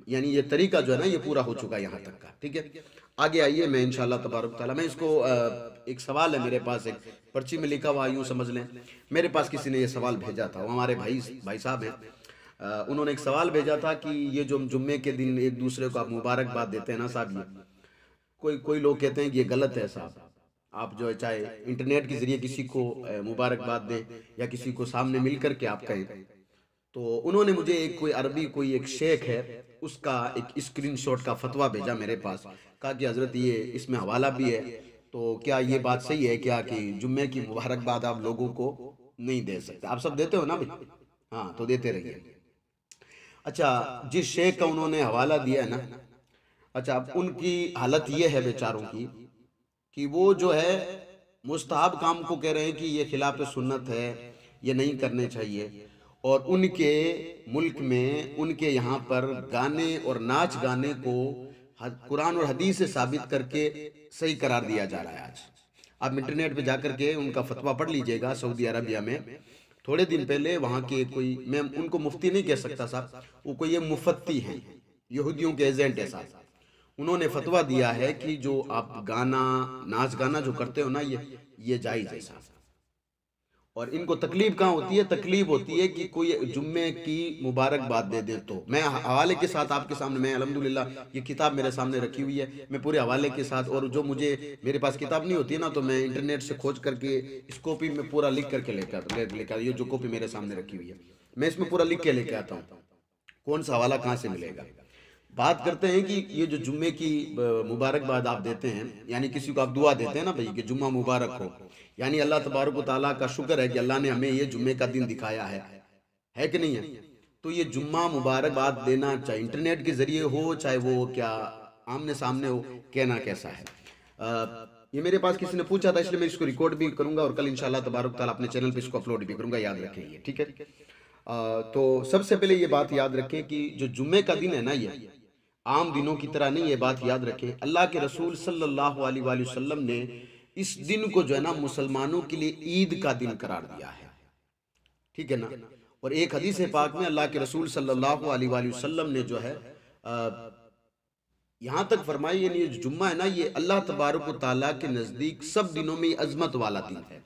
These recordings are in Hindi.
यानी ये तरीका जो है ना ये पूरा हो चुका है यहाँ तक का। ठीक है, आगे आइए, मैं इंशाल्लाह तबारक ताला मैं इसको एक सवाल है मेरे पास, एक पर्ची में लिखा हुआ, यूँ समझ लें मेरे पास किसी ने ये सवाल भेजा था, वो हमारे भाई भाई साहब हैं। उन्होंने एक सवाल भेजा था कि ये जो जुम्मे के दिन एक दूसरे को आप मुबारकबाद देते हैं ना साहब, ये कोई कोई लोग कहते हैं कि ये गलत है साहब। आप जो है चाहे इंटरनेट के जरिए किसी को मुबारकबाद दें या किसी को सामने मिल करके आप कहें। तो उन्होंने मुझे एक कोई अरबी कोई एक शेख है उसका एक स्क्रीनशॉट का फतवा भेजा मेरे पास, कहा कि हजरत ये इसमें हवाला भी है, तो क्या ये बात सही है क्या कि जुम्मे की मुबारकबाद आप लोगों को नहीं दे सकते? आप सब देते हो ना भाई? हाँ, तो देते रहिए। अच्छा, जिस शेख का उन्होंने हवाला दिया है ना, अच्छा अब उनकी हालत ये है बेचारों की कि वो जो है मुस्ताहब काम को कह रहे हैं कि ये खिलाफ सुन्नत है, ये नहीं करने चाहिए, और उनके मुल्क में उनके यहाँ पर गाने और नाच गाने को कुरान और हदीस से साबित करके सही करार दिया जा रहा है। आज आप इंटरनेट पे जाकर के उनका फतवा पढ़ लीजिएगा। सऊदी अरबिया में थोड़े दिन पहले वहाँ के कोई, मैं उनको मुफ्ती नहीं कह सकता साहब, वो कोई ये मुफत्ती हैं, यहूदियों के एजेंट है साहब, उन्होंने फतवा दिया है कि जो आप गाना नाच गाना जो करते हो ना ये जायज़ है साहब। और इनको तकलीफ कहाँ होती है? तकलीफ होती है कि कोई जुम्मे की मुबारकबाद दे दे। तो मैं हवाले के साथ आपके सामने, मैं अल्हम्दुलिल्लाह ये किताब मेरे सामने रखी हुई है, मैं पूरे हवाले के साथ, और जो मुझे मेरे पास किताब नहीं होती है ना तो मैं इंटरनेट से खोज करके इस कॉपी में पूरा लिख करके लेकर ये जो कॉपी मेरे सामने रखी हुई है मैं इसमें पूरा लिख के लेके आता हूँ, कौन सा हवाला कहाँ से मिलेगा। बात करते हैं कि ये जो जुम्मे की मुबारकबाद आप देते हैं, यानी किसी को आप दुआ देते हैं ना भाई कि जुम्मा मुबारक हो, यानी अल्लाह तबारक व तआला का शुक्र है कि अल्लाह ने हमें ये जुम्मे का दिन दिखाया है कि नहीं है? तो ये जुम्मा मुबारकबाद देना चाहे इंटरनेट के जरिए हो चाहे वो क्या आमने सामने हो, कहना कैसा है? ये मेरे पास किसी ने पूछा था, इसलिए मैं इसको रिकॉर्ड भी करूंगा और कल इंशाल्लाह तबारक ताला अपने चैनल पे इसको अपलोड भी करूंगा, याद रखें ये, ठीक है? तो सबसे पहले ये बात याद रखें कि जो जुम्मे का दिन है ना ये आम दिनों की तरह नहीं, ये बात याद रखें। अल्लाह के रसूल सल्लल्लाहु अलैहि वसल्लम ने इस दिन को जो है ना मुसलमानों के लिए ईद का दिन करार दिया है, ठीक है ना? और एक हदीस पाक में अल्लाह के रसूल सल्लल्लाहु अलैहि वसल्लम ने जो है यहाँ तक फरमाई, ये जो जुम्मा है ना ये अल्लाह तबारक व तआला के नज़दीक सब दिनों में अजमत वाला दिन है।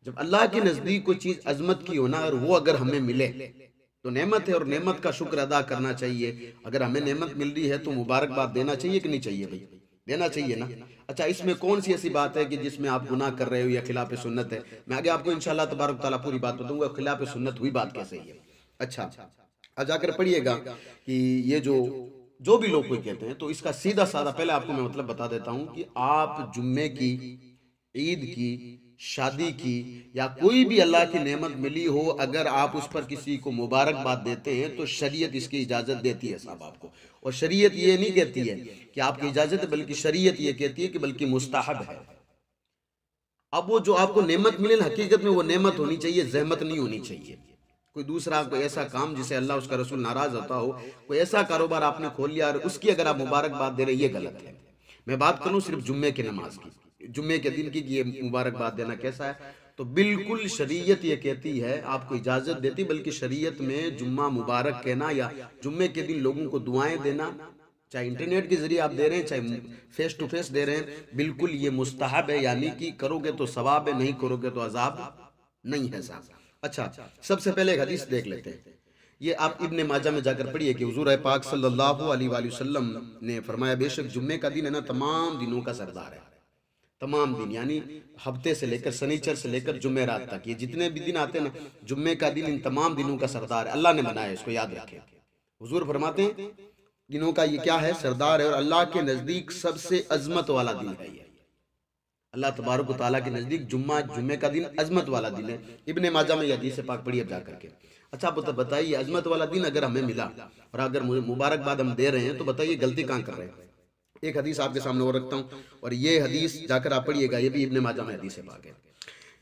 जब अल्लाह के नज़दीक कोई चीज़ अजमत की हो ना और वो अगर हमें मिले तो नेमत है, और नेमत का शुक्र अदा करना चाहिए। अगर हमें नेमत मिल रही है तो मुबारकबाद देना चाहिए कि नहीं चाहिए भाई? देना चाहिए ना। अच्छा, इसमें कौन सी ऐसी बात है कि जिसमें आप गुनाह कर रहे हो या खिलाफ सुन्नत है? मैं आगे आपको इंशाल्लाह तबारक ताला पूरी बात बताऊंगा खिलाफ सुन्नत हुई बात कैसे है। अच्छा, आज जाकर पढ़िएगा कि ये जो भी लोग कोई कहते हैं तो इसका सीधा साधा पहले आपको मैं मतलब बता देता हूँ कि आप जुम्मे की, ईद की, शादी की या कोई भी अल्लाह की नेमत मिली हो, अगर आप उस पर किसी को मुबारकबाद देते हैं तो शरीयत इसकी इजाज़त देती है साहब आपको। और शरीयत ये नहीं कहती है कि आपकी इजाज़त है, बल्कि शरीयत ये कहती है कि बल्कि मुस्ताहब है। अब वो जो आपको नेमत मिले ना, हकीकत में वो नेमत होनी चाहिए, जहमत नहीं होनी चाहिए। कोई दूसरा कोई ऐसा काम जिसे अल्लाह उसका रसूल नाराज होता हो, कोई ऐसा कारोबार आपने खोल लिया और उसकी अगर आप मुबारकबाद दे रहे, ये गलत है। मैं बात करूं सिर्फ जुम्मे की नमाज की, जुम्मे के दिन की, ये मुबारकबाद देना कैसा है? तो बिल्कुल शरीयत ये कहती है, आपको इजाजत देती, बल्कि शरीयत में जुम्मा मुबारक कहना या जुम्मे के दिन लोगों को दुआएं देना, चाहे इंटरनेट के जरिए आप दे रहे हैं चाहे फेस टू फेस दे रहे हैं, बिल्कुल ये मुस्तहब है, यानी कि करोगे तो सवाब है, नहीं करोगे तो अजाब नहीं है साहब। अच्छा, सबसे पहले एक हदीस देख लेते हैं। ये आप इब्ने माजा में जाकर पढ़िए कि हुजूर पाक सल्लल्लाहु अलैहि वसल्लम ने फरमाया, बेशक जुम्मे का दिन है ना तमाम दिनों का सरदार है। तमाम दिन यानी हफ्ते से लेकर शनिचर से लेकर जुमेरात तक, ये जितने भी दिन आते हैं ना, जुम्मे का दिन इन तमाम दिनों का सरदार है। अल्लाह ने बनाया, इसको याद रखें। हुजूर फरमाते हैं दिनों का ये क्या है? सरदार है, और अल्लाह के नजदीक सबसे अजमत वाला दिन है ये। अल्लाह तबारक व तआला के नजदीक जुम्मे का दिन अजमत वाला दिन है। इब्ने माजा में हदीस पाक पढ़िए अब जाकर के। अच्छा, आप बताइए अजमत वाला दिन अगर हमें मिला और अगर मुबारकबाद हम दे रहे हैं तो बताइए गलती कहाँ कर रहे हैं? एक हदीस आपके सामने और रखता हूँ, और ये हदीस जाकर आप पढ़िएगा, ये भी इब्ने माजा में हदीस पाक है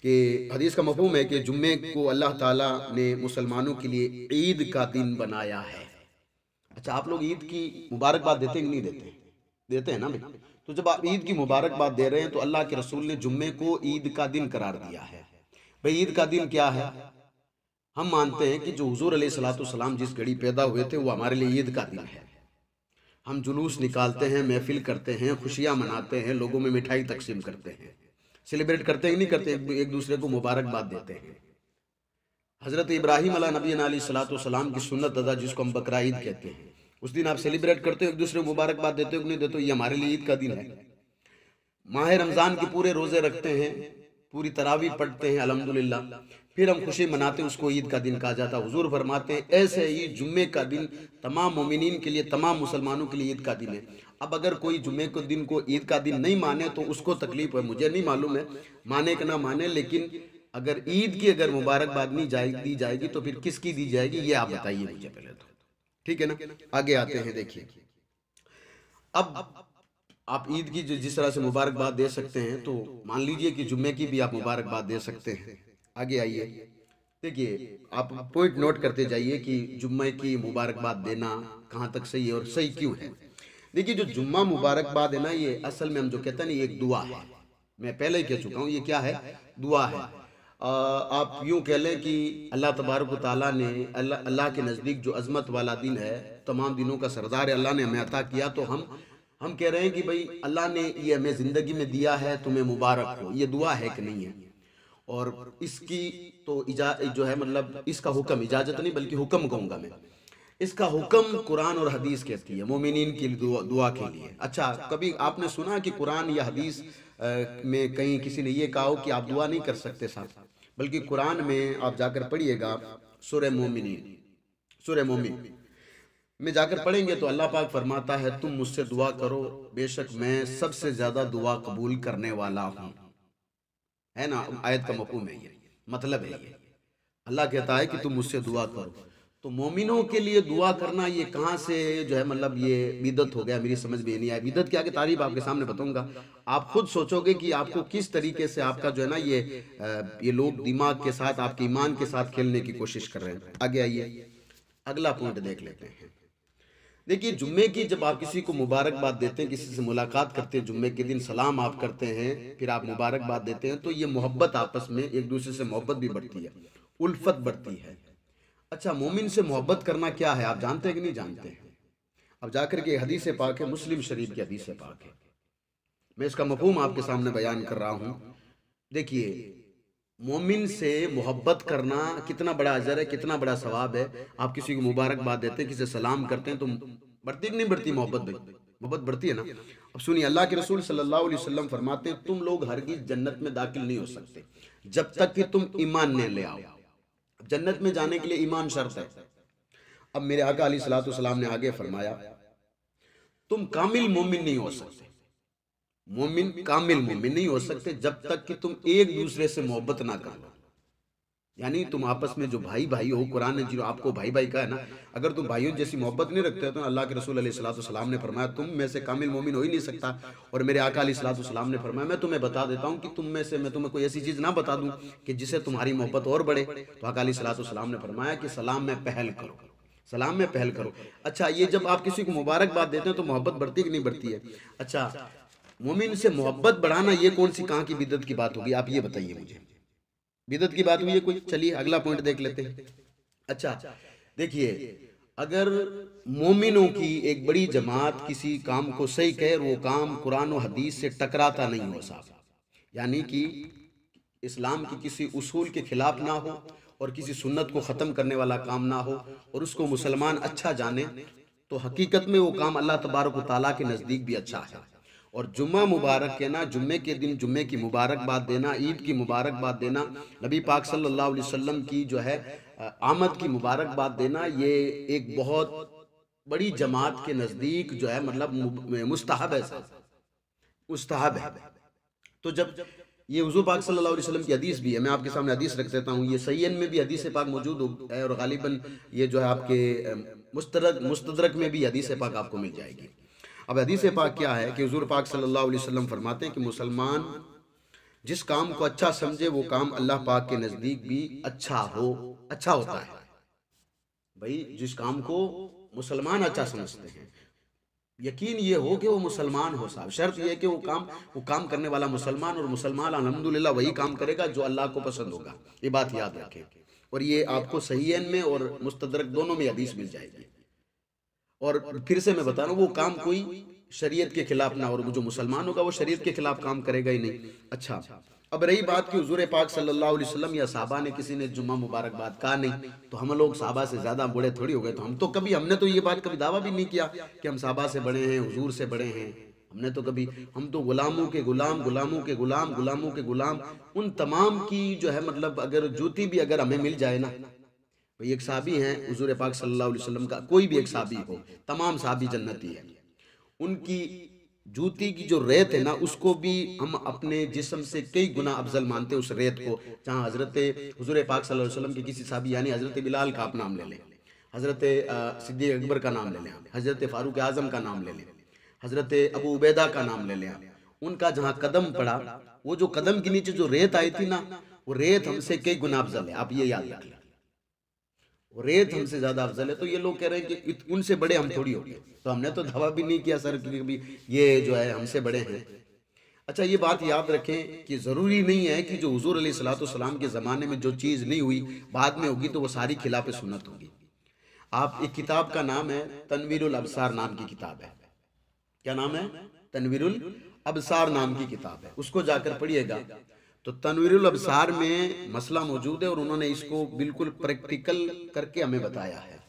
कि हदीस का मफहूम है कि जुम्मे को अल्लाह ताला ने मुसलमानों के लिए ईद का दिन बनाया है। अच्छा, आप लोग ईद की मुबारकबाद देते हैं कि नहीं देते? देते हैं ना भाई? तो जब आप ईद की मुबारकबाद दे रहे हैं तो अल्लाह के रसूल ने जुम्मे को ईद का दिन करार दिया है। भाई ईद का दिन क्या है? हम मानते हैं कि जो हुजूर अलैहिस्सलाम जिस घड़ी पैदा हुए थे वो हमारे लिए ईद का दिन है। हम जुलूस निकालते हैं, महफिल करते हैं, खुशियाँ मनाते हैं, लोगों में मिठाई तकसीम करते हैं, सेलिब्रेट करते हैं कि नहीं करते, एक दूसरे को मुबारकबाद देते हैं। हज़रत इब्राहीम अला नबी अलैहिस्सलाम की सुन्नत अदा जिसको हम बकरा ईद कहते हैं, उस दिन आप सेलिब्रेट करते हो, एक दूसरे को मुबारकबाद देते हो कि नहीं देते हो? ये हमारे लिए ईद का दिन है। माह रमज़ान के पूरे रोज़े रखते हैं, पूरी तरावी पढ़ते हैं अल्हम्दुलिल्लाह, फिर हम खुशी मनाते हैं, उसको ईद का दिन कहा जाता है। हुजूर फरमाते हैं ऐसे ही जुम्मे का दिन तमाम मोमिनीन के लिए, तमाम मुसलमानों के लिए ईद का दिन है। अब अगर कोई जुम्मे के दिन को ईद का दिन नहीं माने तो उसको तकलीफ है, मुझे नहीं मालूम है माने कि ना माने, लेकिन अगर ईद की अगर मुबारकबाद नहीं दी जाएगी तो फिर किसकी दी जाएगी, ये आप बताइए मुझे पहले तो, ठीक है ना। आगे आते हैं, देखिए अब आप ईद की जिस तरह से मुबारकबाद दे सकते हैं तो मान लीजिए कि जुम्मे की भी आप मुबारकबाद दे सकते हैं। आगे आइए, देखिए आप पॉइंट नोट करते जाइए कि जुम्मे की मुबारकबाद देना कहाँ तक सही है और सही क्यों है। देखिए जो जुम्मा मुबारकबाद है ना, ये असल में हम जो कहते हैं ना, ये एक दुआ है। मैं पहले ही कह चुका हूँ, ये क्या है, दुआ है। आप यूँ कह लें कि अल्लाह तबारक व तआला ने अल्लाह के नज़दीक जो अज़मत वाला दिन है, तमाम दिनों का सरदार है, अल्लाह ने हमें अता किया, तो हम कह रहे हैं कि भाई अल्लाह ने ये हमें ज़िंदगी में दिया है, तुम्हें मुबारक हो। ये दुआ है कि नहीं है? और इसकी तो जो है मतलब इसका हुक्म, इजाज़त नहीं बल्कि हुक्म कहूँगा मैं, इसका हुक्म कुरान और हदीस कहती है मोमिनीन की दुआ के लिए। अच्छा, कभी आपने सुना कि कुरान या हदीस में कहीं किसी ने ये कहा हो कि आप दुआ नहीं कर सकते साहब? बल्कि कुरान में आप जाकर पढ़िएगा, सूरह मोमिनीन, सूरह मोमिन में जाकर पढ़ेंगे तो अल्लाह पाक फरमाता है तुम मुझसे दुआ करो, बेशक मैं सबसे ज़्यादा दुआ कबूल करने वाला हूँ। है ना, आयत का मफ़हूम है ये, मतलब है ये। अल्लाह कहता है कि तुम मुझसे दुआ करो, तो मोमिनों के लिए दुआ करना ये कहाँ से जो है मतलब ये बिदत हो गया, मेरी समझ में नहीं आया। बिदत की आगे तारीफ आपके सामने बताऊंगा, आप खुद सोचोगे कि आपको किस तरीके से आपका जो है ना ये लोग दिमाग के साथ, आपके ईमान के साथ खेलने की कोशिश कर रहे हैं। आगे आइए, अगला पॉइंट देख लेते हैं। देखिए जुम्मे की जब आप किसी को मुबारकबाद देते हैं, किसी से मुलाकात करते हैं, जुम्मे के दिन सलाम आप करते हैं, फिर आप मुबारकबाद देते हैं, तो ये मोहब्बत, आपस में एक दूसरे से मोहब्बत भी बढ़ती है, उल्फत बढ़ती है। अच्छा, मोमिन से मोहब्बत करना क्या है, आप जानते हैं कि नहीं जानते हैं? अब जाकर के हदीस पाक है, मुस्लिम शरीफ की हदीस पाक है, मैं इसका मफहूम आपके सामने बयान कर रहा हूँ। देखिए मोमिन से मोहब्बत करना कितना बड़ा अजर है, कितना बड़ा सवाब है। आप किसी को मुबारकबाद देते हैं, किसी से सलाम करते हैं, तो बढ़ती कि नहीं बढ़ती मोहब्बत? भाई मोहब्बत बढ़ती है ना। अब सुनिए, अल्लाह के रसूल सल्लल्लाहु अलैहि वसल्लम फरमाते हैं तुम लोग हरगिज़ जन्नत में दाखिल नहीं हो सकते जब तक कि तुम ईमान न ले आओ। जन्नत में जाने के लिए ईमान शर्त है। अब मेरे आका अलैहिस्सलातु वस्सलाम ने आगे फरमाया तुम कामिल मोमिन नहीं हो सकते, मोमिन कामिल मोमिन नहीं हो सकते जब तक कि तुम एक दूसरे से मोहब्बत ना कर लो। यानी तुम आपस में जो भाई भाई हो, कुरान ने जो आपको भाई भाई का है ना, अगर तुम भाइयों जैसी मोहब्बत नहीं रखते हो तो अल्लाह के रसूल अलैहिस्सलातु वस्सलाम ने फरमाया तुम में से कामिल मोमिन हो ही नहीं सकता। और मेरे आका अलैहिस्सलातु वस्सलाम ने फरमाया मैं तुम्हें बता देता हूँ कि तुम में से मैं तुम्हें कोई ऐसी चीज़ ना बता दूँ कि जिससे तुम्हारी मोहब्बत और बढ़े। तो आका अलैहिस्सलातु वस्सलाम ने फरमाया कि सलाम में पहल करो, सलाम में पहल करो। अच्छा, ये जब आप किसी को मुबारकबाद देते हैं तो मोहब्बत बढ़ती है कि नहीं बढ़ती है? अच्छा, मोमिन से मोहब्बत बढ़ाना ये कौन सी कहाँ की बिदत की बात होगी, आप ये बताइए मुझे। बिदत की बात हुई है कोई? चलिए अगला पॉइंट देख लेते हैं। अच्छा देखिए, अगर मोमिनों की एक बड़ी जमात किसी काम को सही कहे और वो काम कुरान और हदीस से टकराता नहीं हो साहब, यानी कि इस्लाम की किसी उसूल के खिलाफ ना हो और किसी सुन्नत को ख़त्म करने वाला काम ना हो और उसको मुसलमान अच्छा जाने, तो हकीकत में वो काम अल्लाह तबारक व तआला के नज़दीक भी अच्छा है। और जुम्मा मुबारक कहना, जुम्मे के दिन जुम्मे की मुबारकबाद देना, ईद की मुबारकबाद देना, नबी पाक सल्लल्लाहु अलैहि वसल्लम की जो है आमद की मुबारकबाद देना, ये एक बहुत बड़ी जमात के नज़दीक जो है मतलब मुस्तहब है, मुस्तहब है। तो जब ये हुज़ूर पाक सल्लल्लाहु अलैहि वसल्लम की हदीस भी है, मैं आपके सामने हदीस रख देता हूँ, ये सहीहैन में भी हदीस पाक मौजूद है और गालिबन ये जो है आपके मुस्तदरक में भी हदीस पाक आपको मिल जाएगी। अब हदीस पाक क्या है कि हुज़ूर पाक सल्लल्लाहु अलैहि वसल्लम फरमाते हैं कि मुसलमान जिस काम को अच्छा समझे वो काम अल्लाह पाक के नज़दीक भी अच्छा होता है। भाई जिस काम को मुसलमान अच्छा समझते हैं, यकीन ये हो कि वो मुसलमान हो साहब, शर्त ये है कि वो काम करने वाला मुसलमान, और मुसलमान अल्हम्दुलिल्लाह वही काम करेगा जो अल्लाह को पसंद होगा, ये बात याद रखें। और ये आपको सहीहैन में और मुस्तदरक दोनों में हदीस मिल जाएगी। और फिर से मैं बता रहा हूँ, वो काम कोई शरीयत के खिलाफ ना, और जो मुसलमान होगा वो शरीयत के खिलाफ काम करेगा ही नहीं। अच्छा, अब रही बात कि हुजूर पाक सल्लल्लाहु अलैहि वसल्लम या साहबा ने किसी ने जुम्मा मुबारकबाद कहा नहीं, तो हम लोग साहबा से ज्यादा बड़े थोड़ी हो गए। तो हम तो कभी, हमने तो ये बात कभी दावा भी नहीं किया कि हम साहबा से बड़े हैं, हुजूर से बड़े हैं। हमने तो कभी, हम तो गुलामों के गुलाम, गुलामों के गुलाम, गुलामों के गुलाम, उन तमाम की जो है मतलब अगर जूती भी अगर हमें मिल जाए ना, भाई एक साहबी हैं हुजूर पाक सल्लल्लाहु अलैहि वसल्लम का, कोई भी एक साहबी हो, तमाम साहबी जन्नती है, उनकी जूती की जो रेत है ना, उसको भी हम अपने जिस्म से कई गुना अफजल मानते हैं उस रेत को। जहाँ हजरत हुजूर पाक सल्लल्लाहु अलैहि वसल्लम के किसी साहबी यानी हजरत बिलाल का आप नाम ले लें, हजरत सिद्दीक अकबर का नाम ले लें, हजरत फारूक आजम का नाम ले लें, हजरत अबू उबैदा का नाम ले लें, उनका जहाँ कदम पड़ा, वो जो कदम के नीचे जो रेत आई थी ना, वो रेत हमसे कई गुना अफजल है। आप ये याद रख लें, रेत हमसे ज्यादा अफजल है। तो ये लोग कह रहे हैं कि उनसे बड़े हम थोड़ी हो गए, तो हमने तो दावा भी नहीं किया सर कि भी ये जो है हमसे बड़े हैं। अच्छा, ये बात याद रखें कि जरूरी नहीं है कि जो हुजूर अलैहिस्सलाम के जमाने में जो चीज नहीं हुई बाद में होगी तो वो सारी खिलाफ सुन्नत होगी। आप एक किताब का नाम है तनवीरुल अबसार नाम की किताब है। क्या नाम है? तनवीरुल अबसार नाम की किताब है, उसको जाकर पढ़िएगा। तो तनवीरुल अबसार में मसला मौजूद है और उन्होंने इसको बिल्कुल प्रैक्टिकल करके हमें बताया है।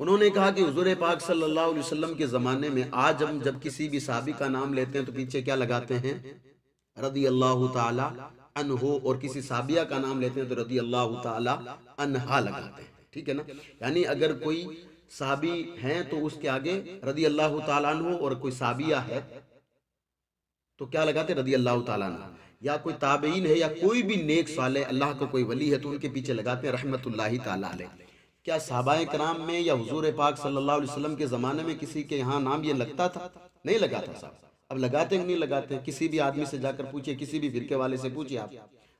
उन्होंने कहा कि हुजूर पाक सल्लल्लाहु अलैहि वसल्लम के ज़माने में आज हम जब किसी भी साहबी का नाम लेते हैं तो पीछे क्या लगाते हैं? रदी अल्लाह ताला अन्हु, और किसी साहबिया का नाम लेते हैं तो रदी अल्लाह ताला अन्हा लगाते हैं। ठीक है ना? यानी अगर कोई साहबी हैं तो उसके आगे रदी अल्लाह ताला अन्हु, और कोई साहबिया है तो क्या लगाते? रदी अल्लाह ताला अन्हा। या कोई ताबईन है या कोई भी नेक साले अल्लाह का कोई वली है तो उनके पीछे लगाते हैं रहमतुल्लाहि ताला अलैह। क्या सहाबाए कराम में या हुजूर पाक सल्लल्लाहु अलैहि वसल्लम के ज़माने में किसी के यहाँ नाम ये लगता था? नहीं लगा था साहब। अब लगाते हैं नहीं लगाते हैं? किसी भी आदमी से जाकर पूछिए, किसी भी फिरके वाले से पूछिए,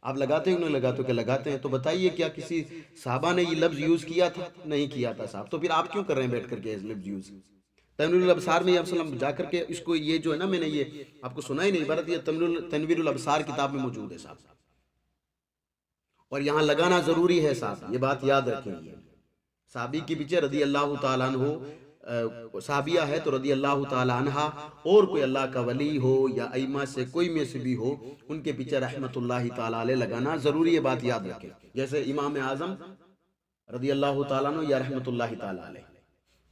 आप लगाते हैं नहीं लगाते? क्या लगाते हैं? तो बताइए क्या किसी साहबा ने ये लफ्ज़ यूज़ किया था? नहीं किया था साहब। तो फिर आप क्यों कर रहे हैं बैठ करके इस लफ्ज़ यूज़? तनवीरुल अबसार में आप जाकर के इसको, ये जो है ना, मैंने ये आपको सुना ही नहीं, इबारत ये तनवीरुल अबसार किताब में मौजूद है साहब, और यहाँ लगाना जरूरी है साहब, ये बात याद रखेंगे। साहबी के पीछे रदी अल्लाह ताला अन्हु, साहबिया है तो रदी अल्लाह ताला अन्हा, और कोई अल्लाह का वली हो या अइमा से कोई में से भी हो उनके पीछे रहमतुल्लाहि ताला अलैह लगाना जरूरी है, बात याद रखें। जैसे इमाम आजम रदी अल्लाह ताला अन्हु या रहमतुल्लाहि ताला अलैह,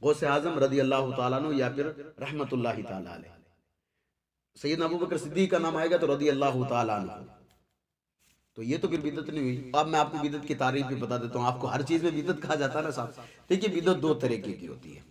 गौसे आजम रदी अल्लाह ताला अन्हु या फिर रहमतुल्लाहि ताला अलैह। सैयदना अबू बकर सिद्दीक का नाम आएगा तो रदी अल्लाह ताला अन्हु। तो ये तो फिर बिदत नहीं हुई। अब मैं आपको बिदत की तारीफ भी बता देता हूँ। आपको हर चीज में बिदत कहा जाता है ना साहब। देखिए, बिदत दो तरीके की होती है।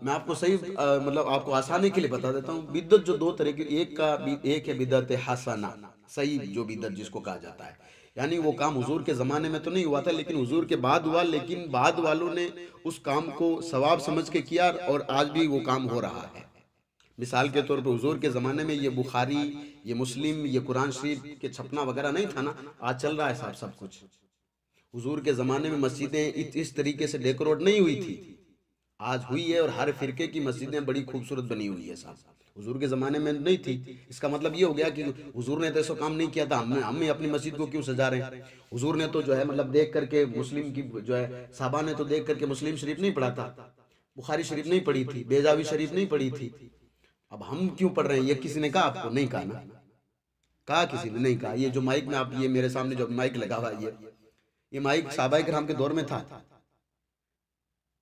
मैं आपको सही मतलब आपको आसानी के लिए बता देता हूँ। बिदत जो दो तरह की, एक है बिदत हसना, सही जो बिदत जिसको कहा जाता है, यानी वो काम हुजूर के ज़माने में तो नहीं हुआ था लेकिन हुजूर के बाद हुआ, लेकिन बाद वालों ने उस काम को सवाब समझ के किया और आज भी वो काम हो रहा है। मिसाल के तौर पे हुजूर के ज़माने में ये बुखारी, ये मुस्लिम, ये कुरान शरीफ के छपना वगैरह नहीं था ना, आज चल रहा है साहब सब कुछ। हुजूर के ज़माने में मस्जिदें इस तरीके से डेकोरेट नहीं हुई थी, आज हुई है, और हर फिरके की मस्जिदें बड़ी खूबसूरत बनी हुई है साहब। हुजूर के ज़माने में नहीं थी। इसका मतलब ये हो गया कि हुजूर ने तो ऐसा काम नहीं किया था, हम अपनी मस्जिद को क्यों सजा रहे हैं? हुजूर ने तो जो है मतलब देख करके मुस्लिम की जो है साहबा ने तो देख करके मुस्लिम शरीफ नहीं पढ़ा था, बुखारी शरीफ नहीं पढ़ी थी, बेजावी शरीफ नहीं पढ़ी थी। अब हम क्यों पढ़ रहे हैं? ये किसी ने कहा आपको? नहीं कहा ना, कहा किसी ने नहीं कहा। ये जो माइक में आप, ये मेरे सामने जो माइक लगा हुआ है, ये माइक सहाबाए किराम के दौर में था।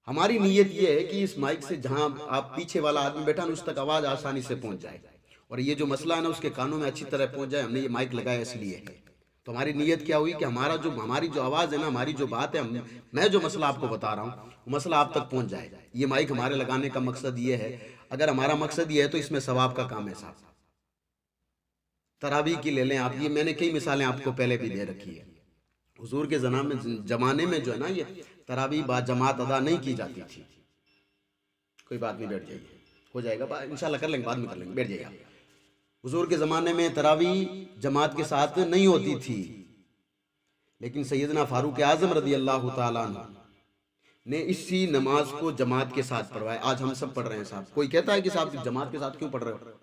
हमारी नीयत ये है कि इस माइक से जहां आप पीछे वाला आदमी बैठा ना, उस तक आवाज आसानी से पहुंच जाए, और ये जो मसला है ना उसके कानों में अच्छी तरह पहुंच जाए। हमने ये माइक लगाया इसलिए है। तो हमारी नीयत क्या हुई कि हमारी जो आवाज है ना, हमारी जो बात है, मैं जो मसला आपको बता रहा हूँ वो मसला आप तक पहुंच जाए। ये माइक हमारे लगाने का मकसद ये है। अगर हमारा मकसद ये है तो इसमें सवाब का काम है साहब। तरावी की ले लें आप, ये मैंने कई मिसालें आपको पहले भी दे रखी है। हुजूर के जमाने में जो है ना, ये तरावी बा जमात अदा नहीं की जाती थी। कोई बात नहीं, बैठ जाइए, हो जाएगा इंशाल्लाह, कर लेंगे, बाद में कर लेंगे, बैठ जाइए। हुजूर के ज़माने में तरावी जमात के साथ नहीं होती थी, लेकिन सैयदना फारूक आजम रदी अल्लाह ताला अन्हु ने इसी नमाज को जमात के साथ पढ़वाया। आज हम सब पढ़ रहे हैं साहब। कोई कहता है कि साहब जमात के साथ क्यों पढ़ रहे हो?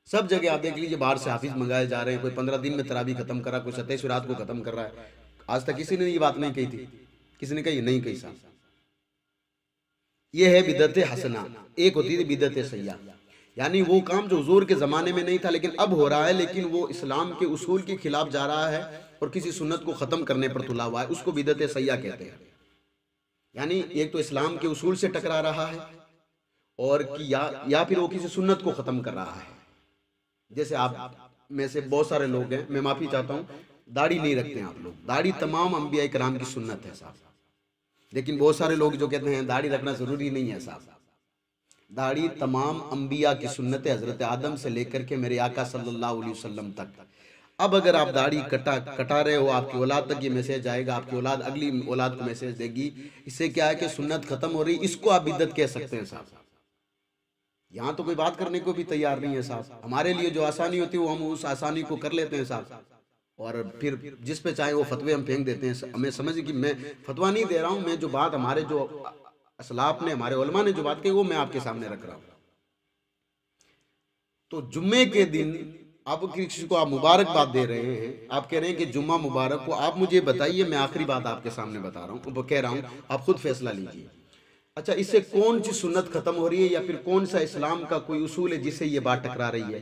सब जगह आप देख लीजिए, बाहर से हाफिज मंगाए जा रहे हैं। कोई 15 दिन में तरावी खत्म कर रहा है, कोई 27 रात को खत्म कर रहा है। आज तक किसी ने ये बात नहीं कही थी? किसी ने कही? नहीं कही साहब। ये है बिदअत हसना। एक होती थी बिदअत सय्या, यानी वो काम जो हुजूर के ज़माने में नहीं था लेकिन अब हो रहा है, लेकिन वो इस्लाम के उसूल के खिलाफ जा रहा है और किसी सुन्नत को ख़त्म करने पर तुला हुआ है, उसको बिदअत सय्या कहते हैं। यानी एक तो इस्लाम के उसूल से टकरा रहा है और कि या फिर वो किसी सुन्नत को ख़त्म कर रहा है। जैसे आप में से बहुत सारे लोग हैं, मैं माफ़ी चाहता हूँ, दाढ़ी नहीं रखते हैं आप लोग। दाढ़ी तमाम अंबिया इकराम की सुन्नत है साहब, लेकिन बहुत सारे लोग जो कहते हैं दाढ़ी रखना ज़रूरी नहीं है साहब। दाढ़ी तमाम अंबिया की सुन्नत है, हज़रत आदम से लेकर के मेरे आका सल्लल्लाहु अलैहि वसल्लम तक। अब अगर आप दाढ़ी कटा रहे हो, आपकी औलाद तक ये मैसेज आएगा, आपकी औलाद अगली औलाद को मैसेज देगी। इससे क्या है कि सुन्नत खत्म हो रही, इसको आप बिदअत कह सकते हैं साहब। यहाँ तो कोई बात करने को भी तैयार नहीं है साहब। हमारे लिए जो आसानी होती है वो हम उस आसानी को कर लेते हैं साहब, और फिर जिस पे चाहे वो फतवे हम फेंक देते हैं। हमें समझ कि मैं फतवा नहीं दे रहा हूँ, मैं जो बात हमारे जो असलाफ ने, हमारे उलमा ने जो बात कही वो मैं आपके सामने रख रहा हूँ। तो जुम्मे के दिन आप किसी को आप मुबारकबाद दे रहे हैं, आप कह रहे हैं कि जुम्मा मुबारक हो। आप मुझे बताइए, मैं आखिरी बात आपके सामने बता रहा हूँ, कह रहा हूँ, आप खुद फैसला लीजिए। अच्छा, इससे कौन सी सुन्नत खत्म हो रही है या फिर कौन सा इस्लाम का कोई उसूल है जिससे ये बात टकरा रही है?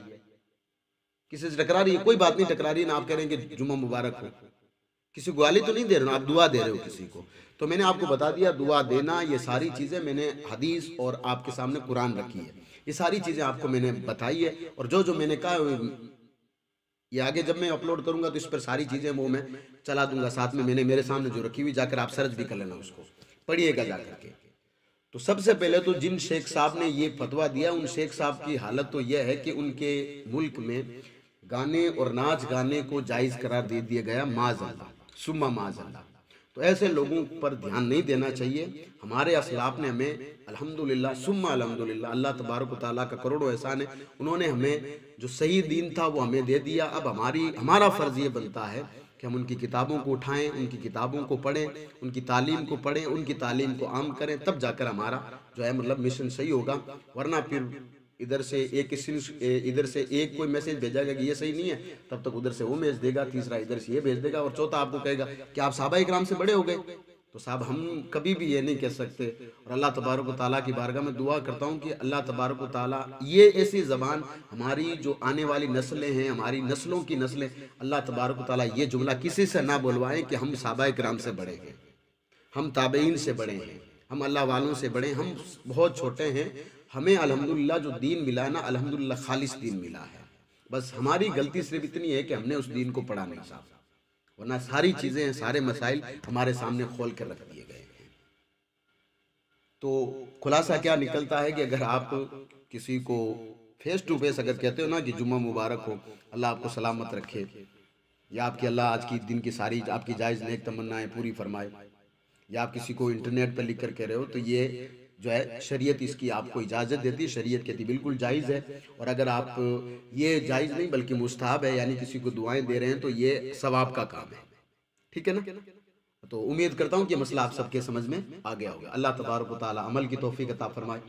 किसी से टकरा रही है? कोई बात नहीं टकरा रही है ना। आप कह रहे हैं कि जुम्मा मुबारक हो, किसी को गाली तो नहीं दे रहे हो, आप दुआ दे रहे हो किसी को। तो मैंने आपको बता दिया, दुआ देना ये सारी चीज़ें मैंने हदीस और आपके सामने कुरान रखी है, ये सारी चीज़ें आपको मैंने बताई है। और जो जो मैंने कहा ये आगे जब मैं अपलोड करूंगा तो इस पर सारी चीज़ें वो मैं चला दूंगा साथ में। मैंने मेरे सामने जो रखी हुई, जाकर आप सर्च भी कर लेना, उसको पढ़िएगा जाकर के। तो सबसे पहले तो जिन शेख साहब ने ये फतवा दिया, उन शेख साहब की हालत तो यह है कि उनके मुल्क में गाने और नाच गाने को जायज़ करार दे दिया गया, माज़अल्लाह सुम्मा माज़अल्लाह। तो ऐसे लोगों पर ध्यान नहीं देना चाहिए। हमारे असलाफ ने हमें अल्हम्दुलिल्लाह सुम्मा अल्हम्दुलिल्लाह, अल्लाह तबारक व तआला का करोड़ों एहसान है, उन्होंने हमें जो सही दीन था वो हमें दे दिया। अब हमारा फ़र्ज़ ये बनता है कि हम उनकी किताबों को उठाएं, उनकी किताबों को पढ़ें, उनकी तालीम को पढ़ें, उनकी तालीम को आम करें, तब जाकर हमारा जो है मतलब मिशन सही होगा। वरना फिर इधर से एक कोई मैसेज भेजेगा कि ये सही नहीं है, तब तक उधर से वो मैसेज देगा, तीसरा इधर से ये भेज देगा, और चौथा आपको कहेगा कि आप सहाबा इकराम से बड़े हो गए। तो साहब हम कभी भी ये नहीं कह सकते। और अल्लाह तबारक व तआला की बारगाह में दुआ करता हूँ कि अल्लाह तबारक व तआला ये ऐसी ज़बान हमारी जो आने वाली नस्लें हैं, हमारी नस्लों की नस्लें, अल्लाह तबारक व तआला ये जुमला किसी से ना बोलवाएं कि हम सहाबा इकराम से बड़े हैं, हम ताबईन से बड़े हैं, हम अल्लाह वालों से बड़े हैं, हम बहुत छोटे हैं। हमें अल्हम्दुलिल्लाह जो दीन मिला है ना, अल्हम्दुलिल्लाह खालिस दीन मिला है। बस हमारी गलती सिर्फ इतनी है कि हमने उस दीन को पढ़ा नहीं साहब, वरना सारी चीज़ें, सारे मसाइल हमारे सामने खोल कर रख दिए गए हैं। तो खुलासा क्या निकलता है कि अगर आप किसी को फेस टू फेस अगर कहते हो ना कि जुम्मा मुबारक हो, अल्लाह आपको सलामत रखे, या आपकी अल्लाह आज की दिन की सारी आपकी जायज़ नेक तमन्नाएं पूरी फरमाए, या आप किसी को इंटरनेट पर लिख कर कह रहे हो, तो ये जो है शरीयत इसकी आपको इजाज़त देती है, शरीयत कहती बिल्कुल जायज़ है। और अगर आप ये जायज़ नहीं बल्कि मुस्ताहब है, यानी किसी को दुआएं दे रहे हैं, तो ये सवाब का काम है, ठीक है ना। तो उम्मीद करता हूँ कि मसला आप सबके समझ में आ गया होगा। अल्लाह तबारक व तआला अमल की तौफीक अता फरमाए।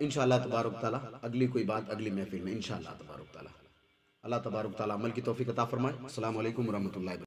इंशाअल्लाह तबारक व तआला अगली कोई बात अगली महफिल में इंशाअल्लाह तबारक व तआला, अल्लाह तबारक व तआला अमल की तौफीक अता फरमाए। अस्सलामु अलैकुम व रहमतुल्लाहि।